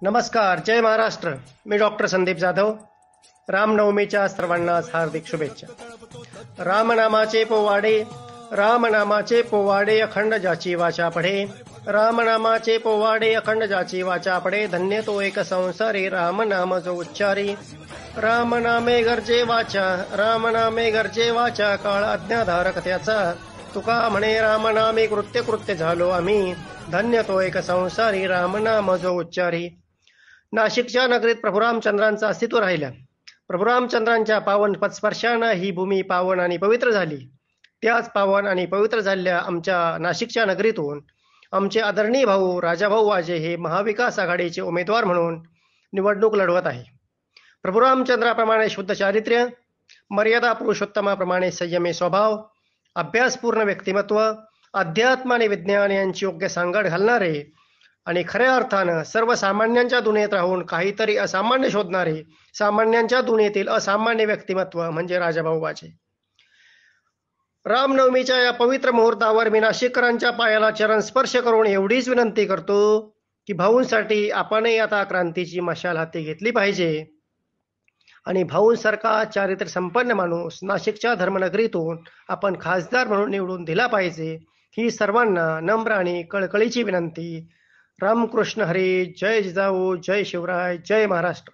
नमस्कार, जय महाराष्ट्र. मी डॉक्टर संदीप जाधव. रामनवमीच्या सर्वांना हार्दिक शुभेच्छा. रामनामाचे पोवाडे, रामनामाचे पोवाडे, अखंड ज्याची वाचा पढे. रामनामाचे पोवाडे, अखंड ज्याची वाचा पढे. धन्य तो एक संसारी, रामनाम जो उच्चारी. रामनामे गरजे वाचा, रामनामे गरजे वाचा, काळ अज्ञाधारक त्याचा. तुका म्हणे रामनामे कृत्य कृत्य झालो आम्ही. धन्य तो एक संसारी, रामनाम जो उच्चारी. नाशिकच्या नगरीत प्रभू रामचंद्रांचं अस्तित्व राहिलं. प्रभू रामचंद्रांच्या पावन पदस्पर्शानं ही भूमी पावन आणि पवित्र झाली. त्याच पावन आणि पवित्र झालेल्या आमच्या नाशिकच्या नगरीतून आमचे आदरणीय भाऊ राजाभाऊ वाजे हे महाविकास आघाडीचे उमेदवार म्हणून निवडणूक लढवत आहे. प्रभू रामचंद्राप्रमाणे शुद्ध चारित्र्य, मर्यादा पुरुषोत्तमाप्रमाणे संयमी स्वभाव, अभ्यासपूर्ण व्यक्तिमत्व, अध्यात्म आणि विज्ञान यांची योग्य सांगड घालणारे आणि खऱ्या अर्थानं सर्वसामान्यांच्या दुनियेत राहून काहीतरी असामान्य शोधणारे, सामान्यांच्या दुनियेतील असामान्य व्यक्तिमत्व म्हणजे राजाभाऊ वाजे. रामनवमीच्या या पवित्र मुहूर्तावर मी नाशिककरांच्या पायाला चरण स्पर्श करून एवढीच विनंती करतो की भाऊंसाठी आपणही आता क्रांतीची मशाल हाती घेतली पाहिजे आणि भाऊंसारखा चारित्र्य संपन्न माणूस नाशिकच्या धर्मनगरीतून आपण खासदार म्हणून निवडून दिला पाहिजे, ही सर्वांना नम्र आणि कळकळीची विनंती. रामकृष्ण हरी. जय जिजाऊ, जय शिवराय, जय महाराष्ट्र.